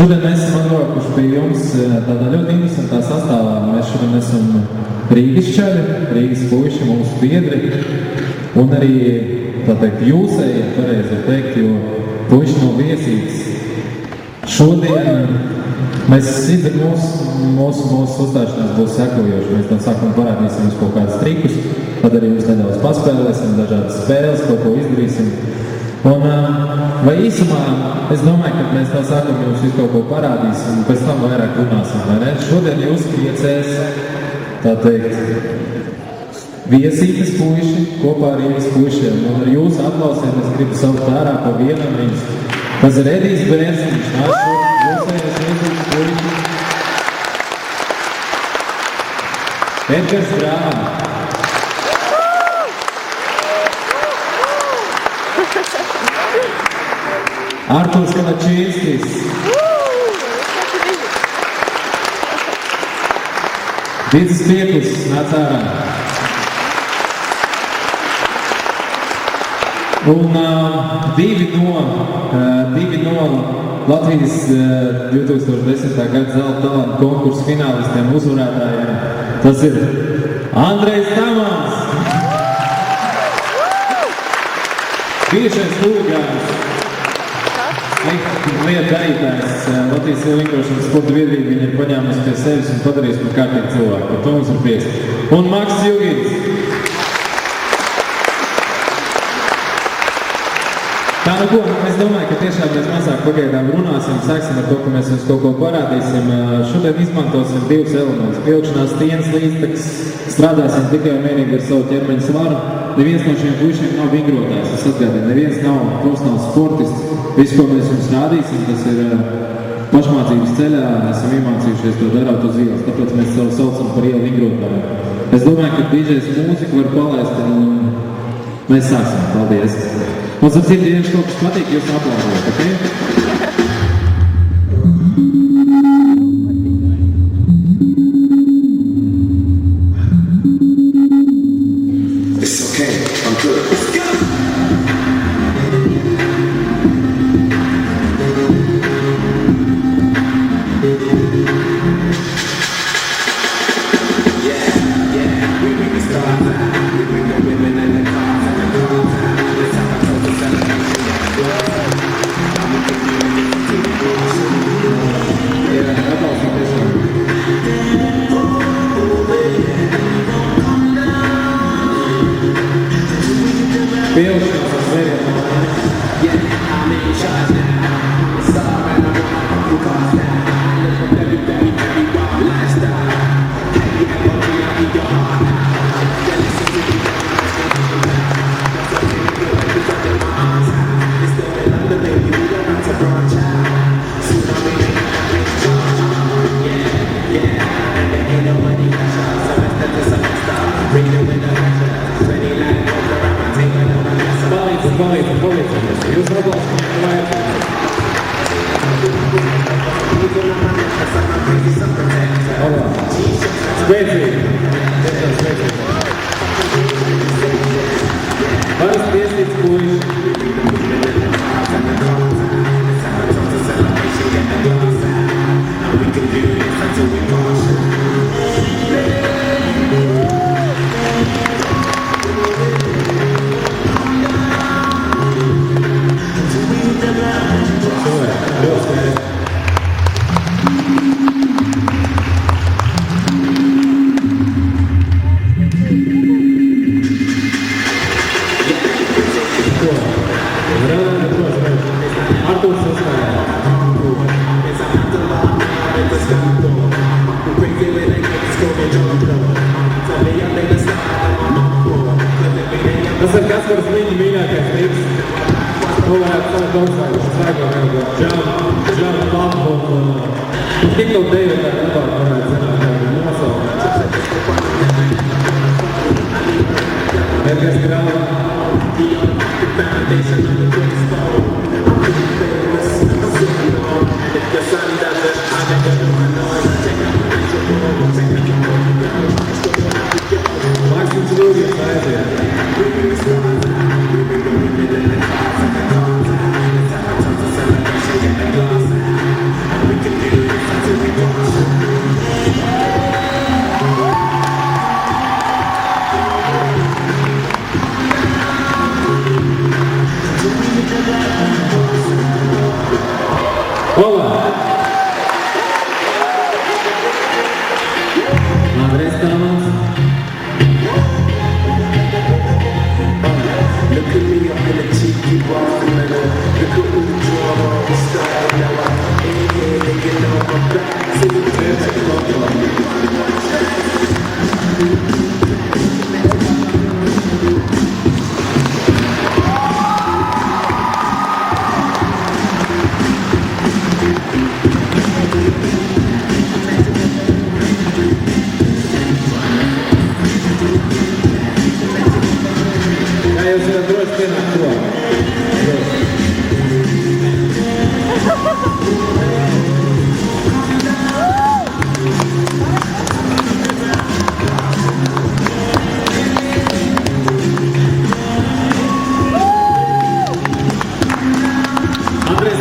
Šodien mēs esam atbraukuši pie jums tādā ļoti interesantā sastāvā. Mēs šodien esam Rīgas čaļi, Rīgas puiši, mūsu biedri, un arī, tā teikt, jūsēji, pareizi var teikt, jo puiši no Viesītes. Šodien mēs mūsu uzstāšanās būs sekojoši. Mēs no sākuma parādīsim jums kaut kādus trikus, tad arī jums nedaudz paspēlēsim, dažādas spēles, kaut ko izdarīsim. Un vai īsumā, es domāju, ka mēs no sākuma jums visu kaut ko parādīsim, un pēc tam vairāk runāsim, vai ne? Šodien jūs priecēs, tā teikt, Viesītes puiši kopā ar Rīgas puišiem. Un ar jūsu aplausiem es gribu saukt ārā pa vienam viņus. Tas ir Edijs Bērns, viņš nāk jūsējais Viesītes puiši. Edgars Grāna. Arturs Kalačīnskis. Vidzis Piekus nāc ārā. Un divi no Latvijas 2010. Gada zelta talantu konkursu finālistiem uzvarētājiem. Tas ir Andrejs Tamans. Bijušais huligāns. Lieta darītājs Latvijas vingrošanas sporta biedrība viņu ir paņēmusi pie sevis un padarījusi par kārtīgu cilvēku. Par to mums ir prieks. Un Maks Jugins. Tā nu ko, es domāju, ka tiešām mēs mazāk pagaidām runāsim, sāksim ar to, ka mēs jums kaut ko parādīsim. Šodien izmantosim divus elementus. Pieaugšanās dienas līdztekus, strādāsim tikai un vienīgi ar savu ķermeņa svaru. Neviens no šiem puišiem nav vingrotājs, es atgādinu, neviens nav profesionāls sportists. Viss, ko mēs jums rādīsim, tas ir pašmācības ceļā, esam iemācījušies to darāt uz ielas, tāpēc mēs savu saucam par ielu vingrotāju. Es domāju, ka DJs mūziku var palaist un mēs sāksim. Paldies! Un sapcīt, ja jums kaut kas patīk, jūs aplaudējat, ok? Hola! Andrés Tamans. Look at me, I'm in a cheeky bar. Look at the drama, all the style. Now I'm in here, they know I'm back. See the dance, Ja jūs varat droši pienākt prom. Andrejs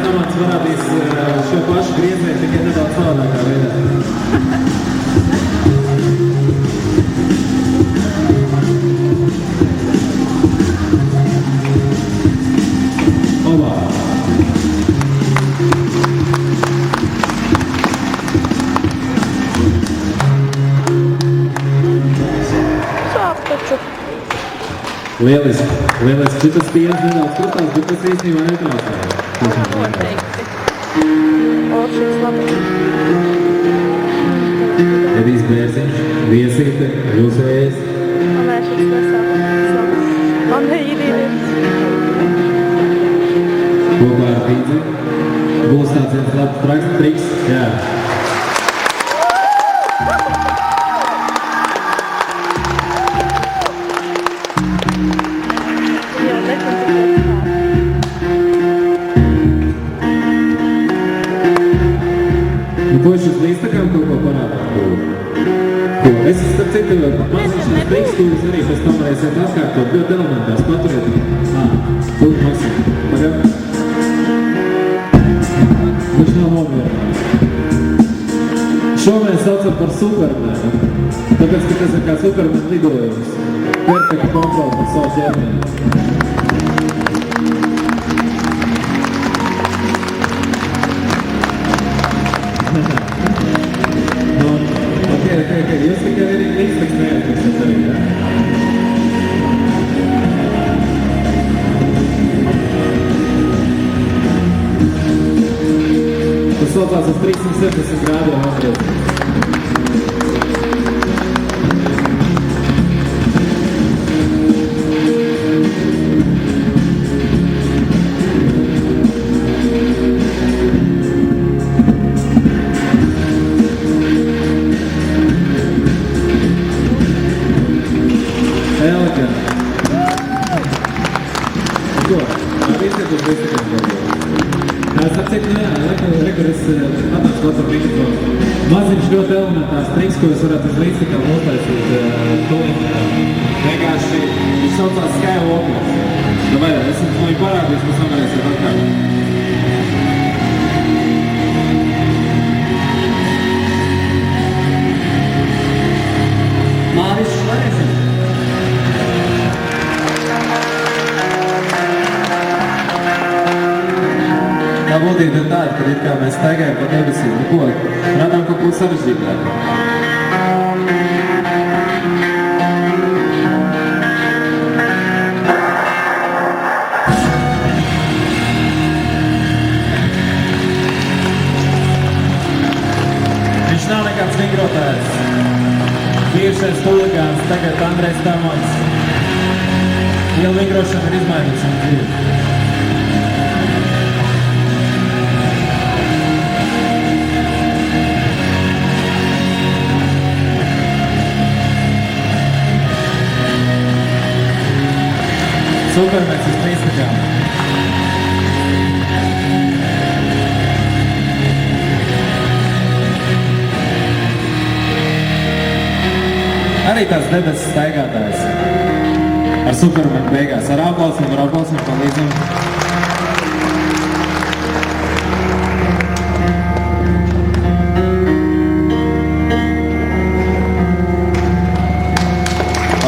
Tamans parādīs šo pašu griezienu, tikai nedaudz savādākā veidā. Lieliski, lieliski. Šitas piens nedaudz krutās, bet tas īstenībā netraucēja. Noteikti. Oršīgs labi. Edijs Bērziņš, Viesīte, Jūsējas. Nē, šis nesāp. Man neīdīja. Kopā ar Pīdzi. Būs tāds viens labs triks. Jā. Jau nekoncentrēts. Ko es uz līstakām kaut ko parādāt? Ko? Es starp citu maziņšanas tekstūras arī pēc tam varēsiet atkārtot ļoti elementārs. Paturiet. Lūdzu, Maksim. Pagad. Viņš nav nomierināts. Šo mēs saucam par Supermanu. Tāpēc, ka tas ir kā Superman lidojums. Perfekta kontrola par savu ķermeni. Okay. Jūs tikai arī līdztaks neatliksiet arī, jā? Tas saucās uz 370 grādiem atgriezt. Maziņš ļoti elementārs triks, ko jūs varat uz līdztikām notaisīt tūlīt. Vienkārši viņš saucās Skywalker. Davai, es jums viņu parādīšu, pēc tam varēsiet atkārt. Māris Šlēzin. Tā būtība ir tāda, ka it kā mēs staigājam pa debesīm. Nu ko, radām kaut ko sarežģītāku. Viņš nav nekāds vingrotājs. Bijušais huligāns, tagad Andrejs Tamans. Liela vingrošana ir izmainījusi viņu dzīvi. Supermans uz līdztakām. Arī tās debesis staigātājs. Ar Supermanu beigās. Ar aplausiem palīdzam.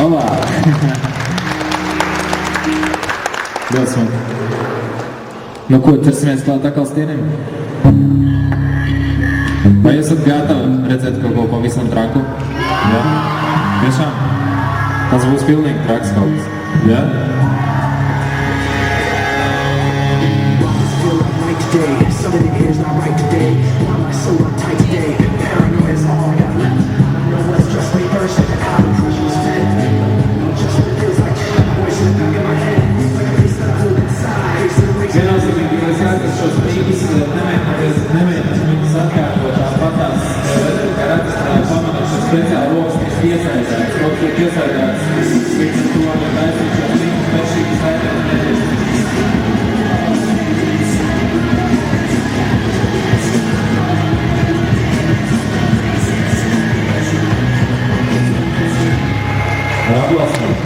Olā! Ļoti smuki. Nu, ko, ķersimies klāt atkal stieniem? Vai esat gatavi redzēt kaut ko pavisam traku? Jā? Tiešām? Tas būs pilnīgi traks kaut kas. Jā? Some of the air's not right today. Why am I so uptight today? Paranoia is all I got left. No one's just reversed. How the pressure's fed. Just what it feels like. Voice in the back of my head. Like a piece that I hold inside. Viennozīmīgi, ka es redzu šos brīdis, nemēģināt viņus atkārtot tāpatās, kā redz, pamanot šo speciālu rokas, kas iesaistās, kaut tiek iesaistās, līdz ar to, ka taisīt šo brīdis, bet šī saistās nedrīkst. Aplausos.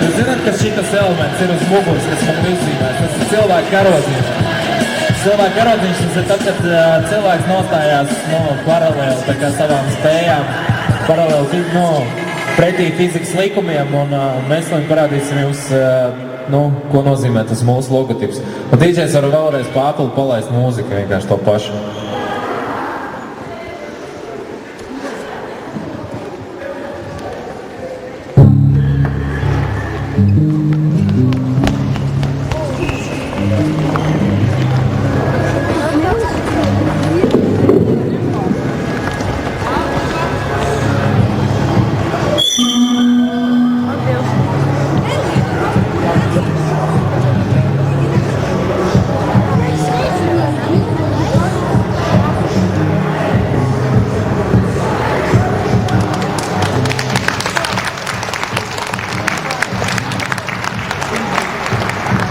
Jūs zināt, ka šitas elements ir uz muguras, kas man izzīmēs. Tas ir cilvēka karodziņš. Cilvēka karodziņš tas ir tad, kad cilvēks nostājās paralēli tā kā savām spējām, paralēli pretī fizikas likumiem, un mēs viņam parādīsim jums, ko nozīmē tas mūsu logotips. Un DJs var vēlreiz pāpili palaist mūziku, vienkārši to pašu.